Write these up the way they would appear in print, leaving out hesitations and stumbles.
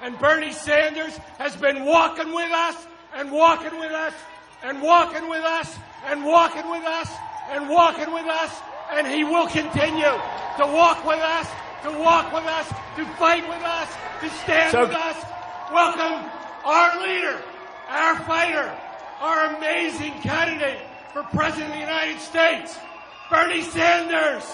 And Bernie Sanders has been walking with us and walking with us and walking with us and walking with us and walking with us, and he will continue to walk with us, to walk with us, to fight with us, to stand with us. Welcome our leader, our fighter, our amazing candidate for President of the United States, Bernie Sanders.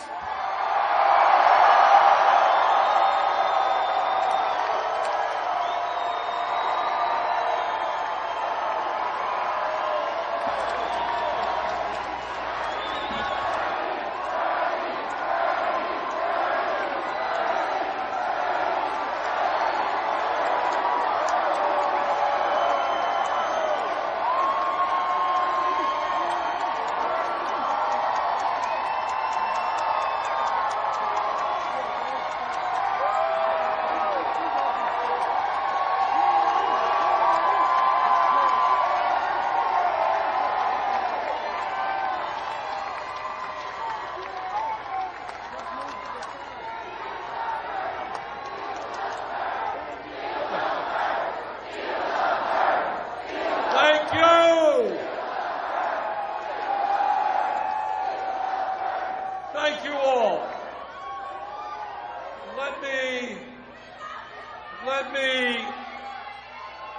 Thank you all.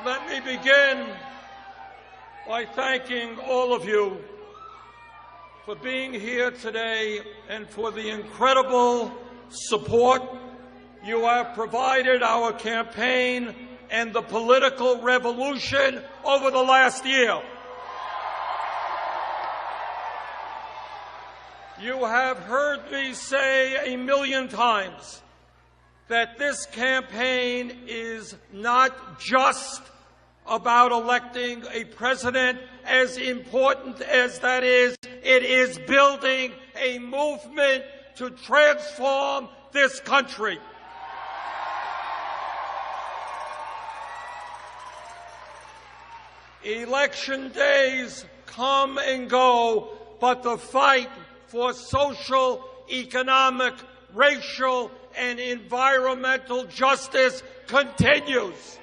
Let me begin by thanking all of you for being here today and for the incredible support you have provided our campaign and the political revolution over the last year. You have heard me say a million times that this campaign is not just about electing a president, as important as that is. It is building a movement to transform this country. Election days come and go, but the fight for social, economic, racial, and environmental justice continues.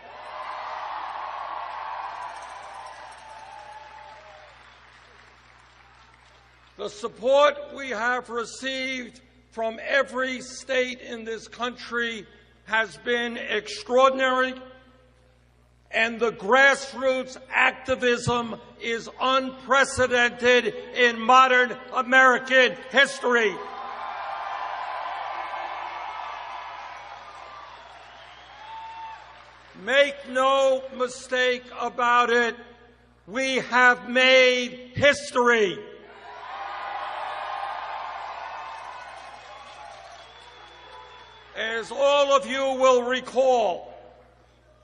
The support we have received from every state in this country has been extraordinary, and the grassroots activism is unprecedented in modern American history. Make no mistake about it, we have made history. As all of you will recall,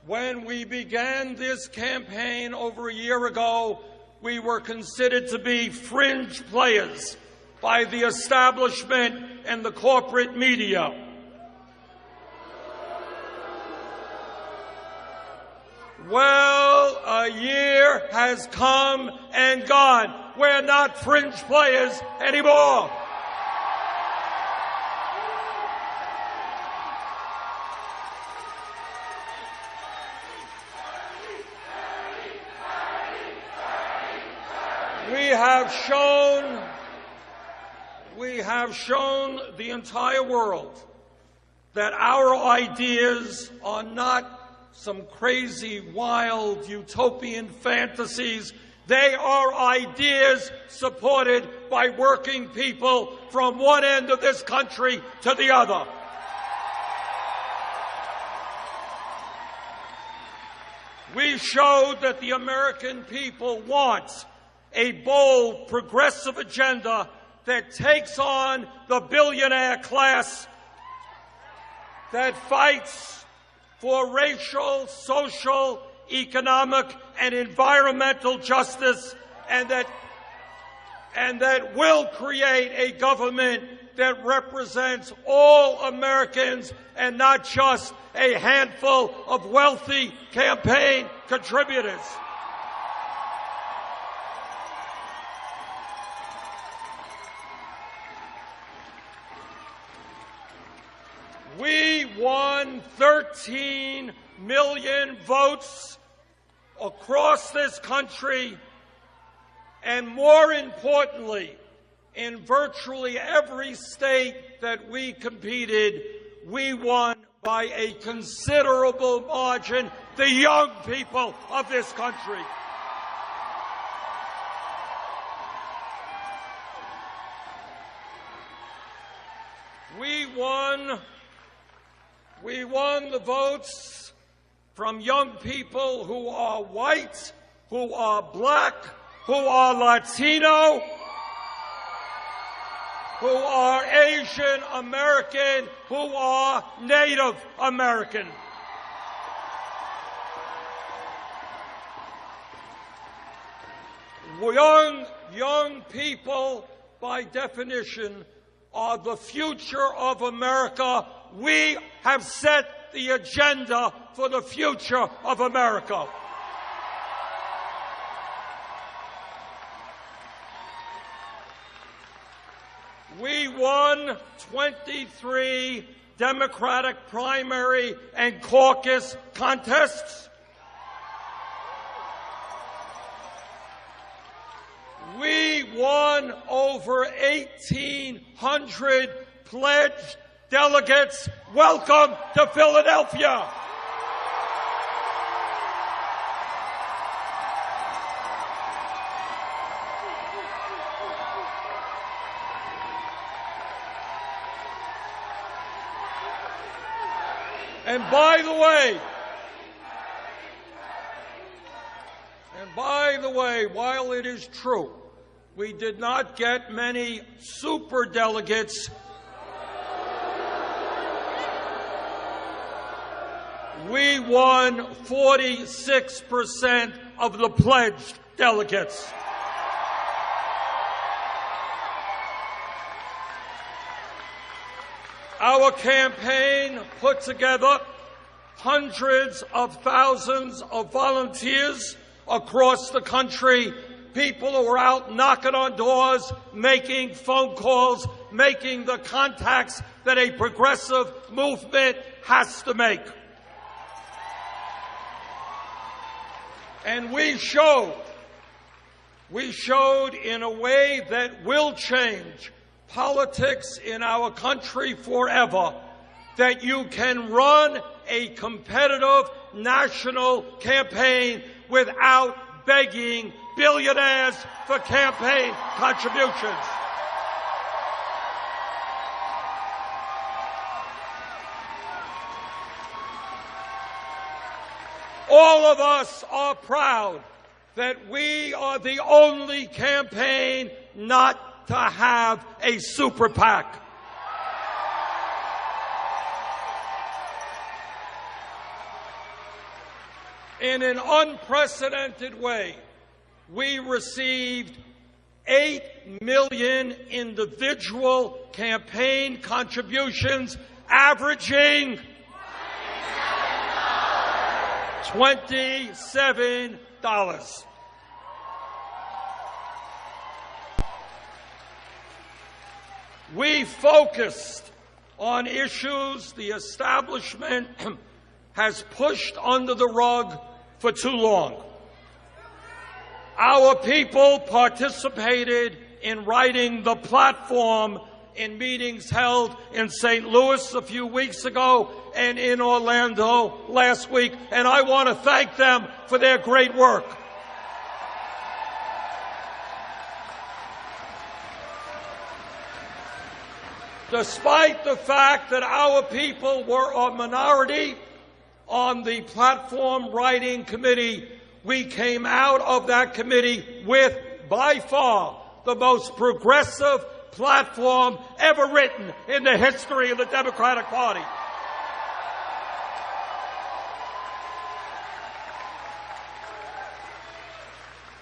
when we began this campaign over a year ago, we were considered to be fringe players by the establishment and the corporate media. Well, a year has come and gone. We're not fringe players anymore. We have shown the entire world that our ideas are not some crazy, wild, utopian fantasies. They are ideas supported by working people from one end of this country to the other. We showed that the American people want a bold, progressive agenda that takes on the billionaire class, that fights for racial, social, economic, and environmental justice, and that will create a government that represents all Americans and not just a handful of wealthy campaign contributors. We won 13 million votes across this country, and more importantly, in virtually every state that we competed, we won by a considerable margin, the young people of this country. We won the votes from young people who are white, who are black, who are Latino, who are Asian American, who are Native American. Young people, by definition, are the future of America. We have set the agenda for the future of America. We won 23 Democratic primary and caucus contests. We won over 1,800 pledged delegates. Welcome to Philadelphia. And by the way, while it is true we did not get many superdelegates, we won 46% of the pledged delegates. Our campaign put together hundreds of thousands of volunteers across the country, people who are out knocking on doors, making phone calls, making the contacts that a progressive movement has to make. And we showed in a way that will change politics in our country forever, that you can run a competitive national campaign without begging billionaires for campaign contributions. All of us are proud that we are the only campaign not to have a super PAC. In an unprecedented way, we received 8 million individual campaign contributions, averaging $27. We focused on issues the establishment has pushed under the rug for too long. Our people participated in writing the platform in meetings held in St. Louis a few weeks ago and in Orlando last week, and I want to thank them for their great work. Despite the fact that our people were a minority on the platform writing committee, we came out of that committee with, by far, the most progressive platform ever written in the history of the Democratic Party.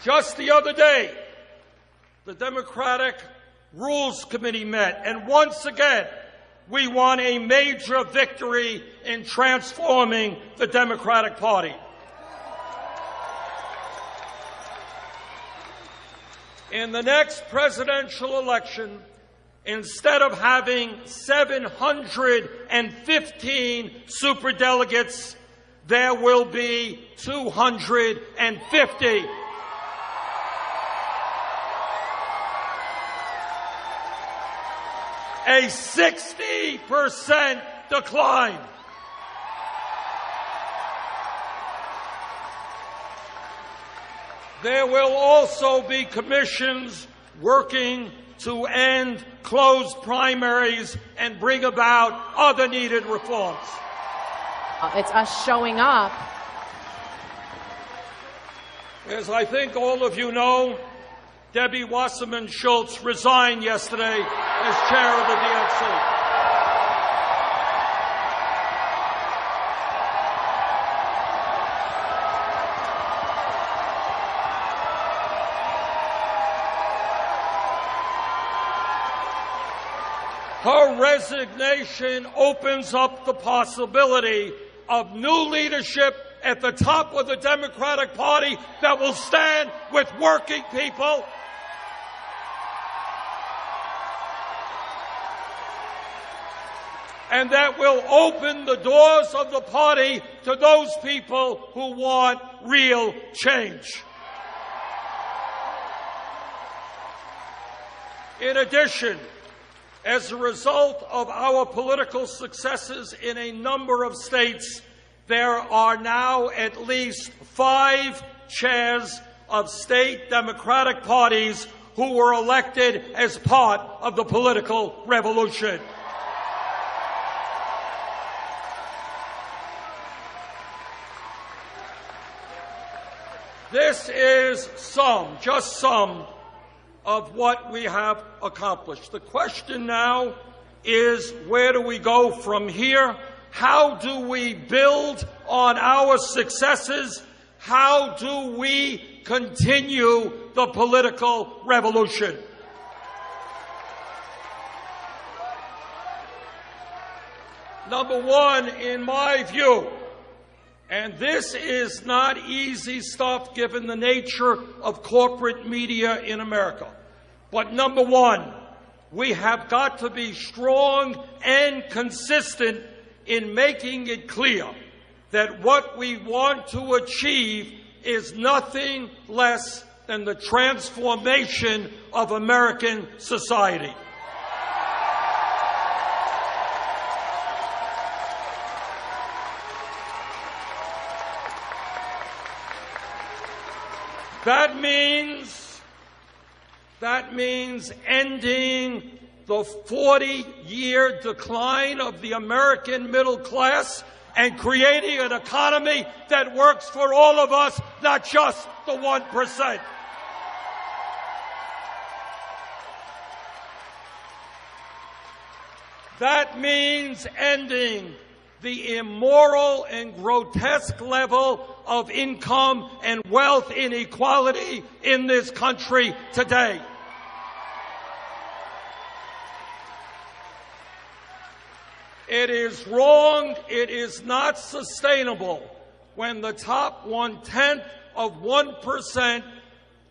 Just the other day, the Democratic Rules Committee met, and once again, we won a major victory in transforming the Democratic Party. In the next presidential election, instead of having 715 superdelegates, there will be 250. A 60% decline. There will also be commissions working to end closed primaries and bring about other needed reforms. It's us showing up. As I think all of you know, Debbie Wasserman Schultz resigned yesterday as chair of the DNC. Her resignation opens up the possibility of new leadership at the top of the Democratic Party that will stand with working people, and that will open the doors of the party to those people who want real change. In addition, as a result of our political successes in a number of states, there are now at least 5 chairs of state Democratic parties who were elected as part of the political revolution. This is just some of what we have accomplished. The question now is, where do we go from here? How do we build on our successes? How do we continue the political revolution? Number one, in my view, and this is not easy stuff given the nature of corporate media in America. But number one, we have got to be strong and consistent in making it clear that what we want to achieve is nothing less than the transformation of American society. That means ending the 40-year decline of the American middle class and creating an economy that works for all of us, not just the 1%. That means ending the immoral and grotesque level of income and wealth inequality in this country today. It is wrong, it is not sustainable when the top 1/10 of 1%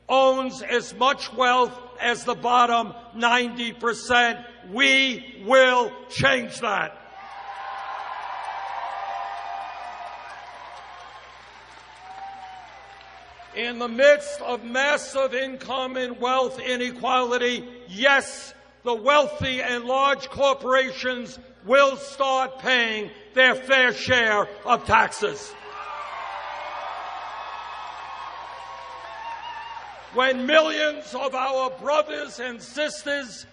owns as much wealth as the bottom 90%. We will change that. In the midst of massive income and wealth inequality, yes, the wealthy and large corporations will start paying their fair share of taxes. When millions of our brothers and sisters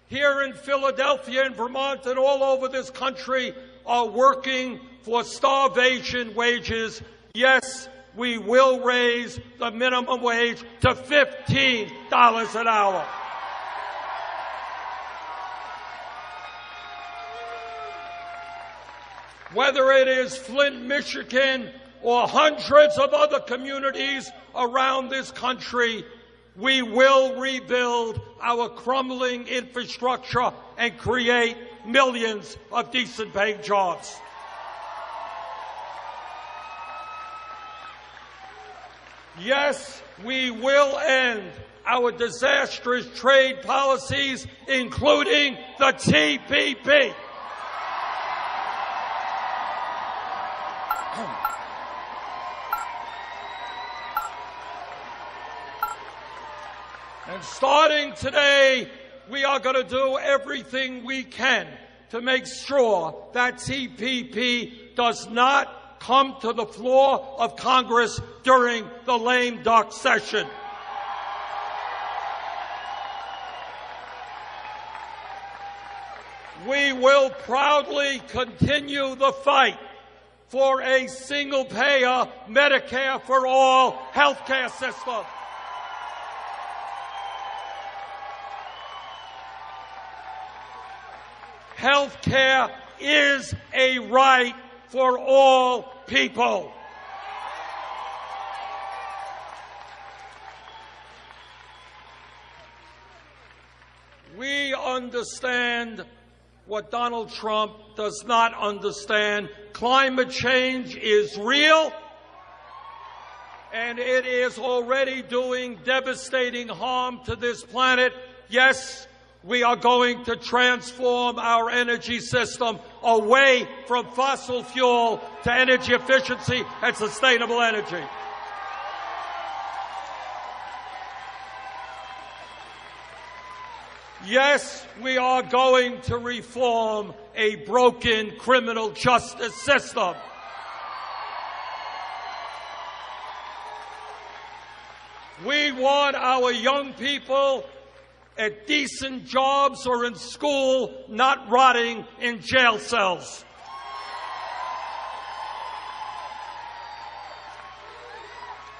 here in Philadelphia and Vermont and all over this country are working for starvation wages, yes, we will raise the minimum wage to $15 an hour. Whether it is Flint, Michigan, or hundreds of other communities around this country, we will rebuild our crumbling infrastructure and create millions of decent-paying jobs. Yes, we will end our disastrous trade policies, including the TPP. And starting today, we are going to do everything we can to make sure that TPP does not come to the floor of Congress during the lame duck session. We will proudly continue the fight for a single-payer Medicare for all health care system. Health care is a right for all people. We understand what Donald Trump does not understand. Climate change is real, and it is already doing devastating harm to this planet. Yes, we are going to transform our energy system away from fossil fuel to energy efficiency and sustainable energy. Yes, we are going to reform a broken criminal justice system. We want our young people at decent jobs or in school, not rotting in jail cells.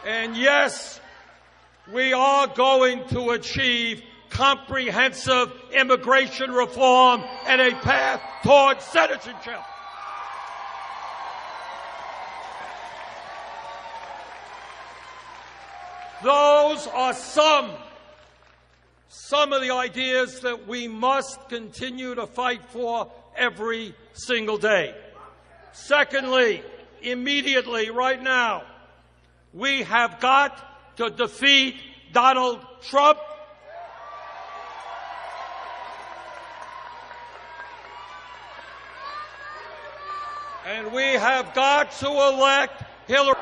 And yes, we are going to achieve comprehensive immigration reform and a path toward citizenship. Those are some of the ideas that we must continue to fight for every single day. Secondly, immediately, right now, we have got to defeat Donald Trump. And we have got to elect Hillary.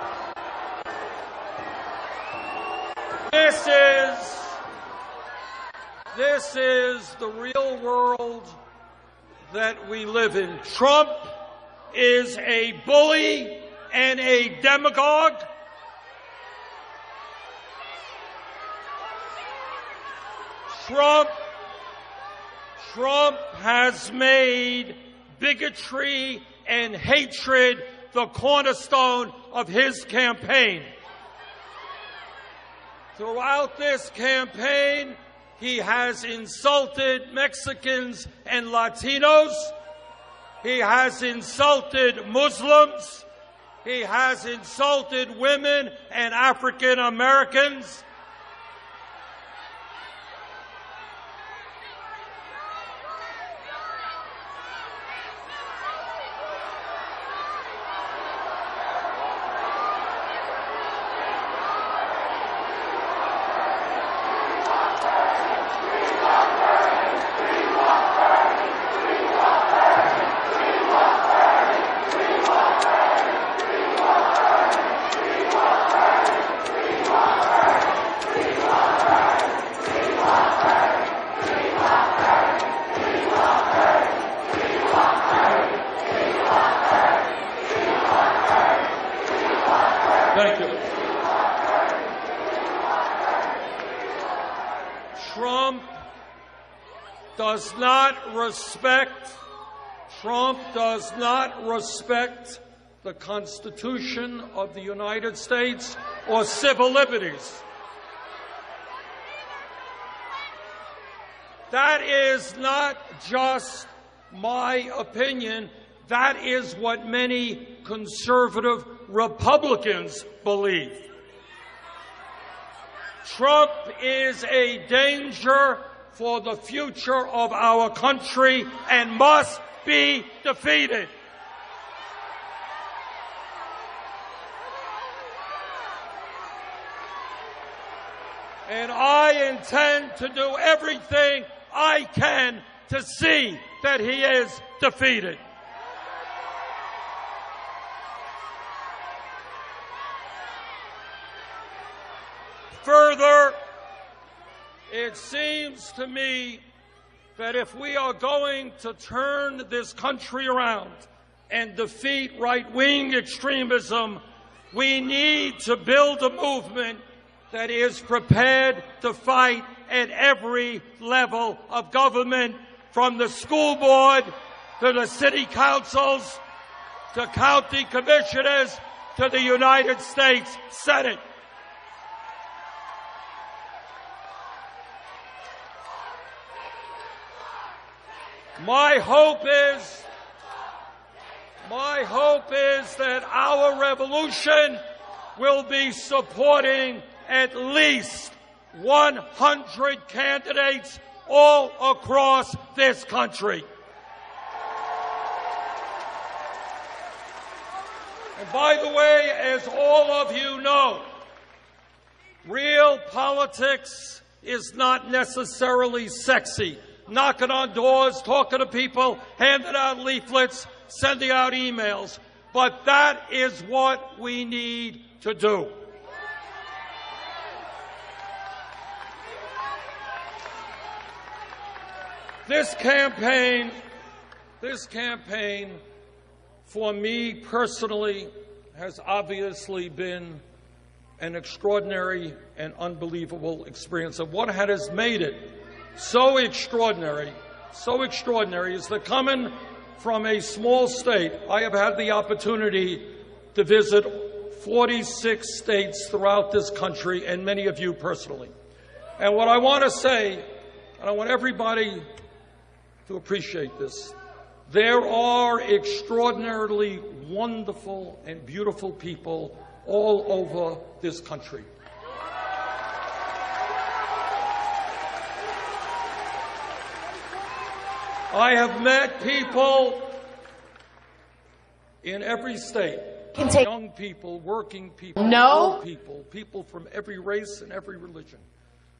This is the real world that we live in. Trump is a bully and a demagogue. Trump has made bigotry and hatred the cornerstone of his campaign. Throughout this campaign, he has insulted Mexicans and Latinos. He has insulted Muslims. He has insulted women and African Americans. Thank you. Trump does not respect the Constitution of the United States or civil liberties. That is not just my opinion. That is what many conservative Republicans believe. Trump is a danger for the future of our country and must be defeated. And I intend to do everything I can to see that he is defeated. Further, it seems to me that if we are going to turn this country around and defeat right-wing extremism, we need to build a movement that is prepared to fight at every level of government, from the school board to the city councils to county commissioners to the United States Senate. My hope is that our revolution will be supporting at least 100 candidates all across this country. And by the way, as all of you know, real politics is not necessarily sexy. Knocking on doors, talking to people, handing out leaflets, sending out emails. But that is what we need to do. This campaign, for me personally, has obviously been an extraordinary and unbelievable experience. And what has made it so extraordinary is that coming from a small state, I have had the opportunity to visit 46 states throughout this country, and many of you personally. And what I want to say, and I want everybody to appreciate this, there are extraordinarily wonderful and beautiful people all over this country. I have met people in every state, young people, working people, old people, people from every race and every religion,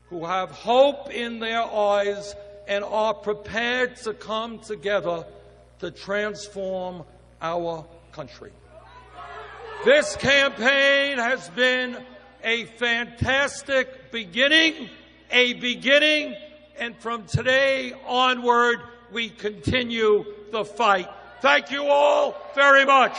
who have hope in their eyes and are prepared to come together to transform our country. This campaign has been a fantastic beginning, and from today onward, we continue the fight. Thank you all very much.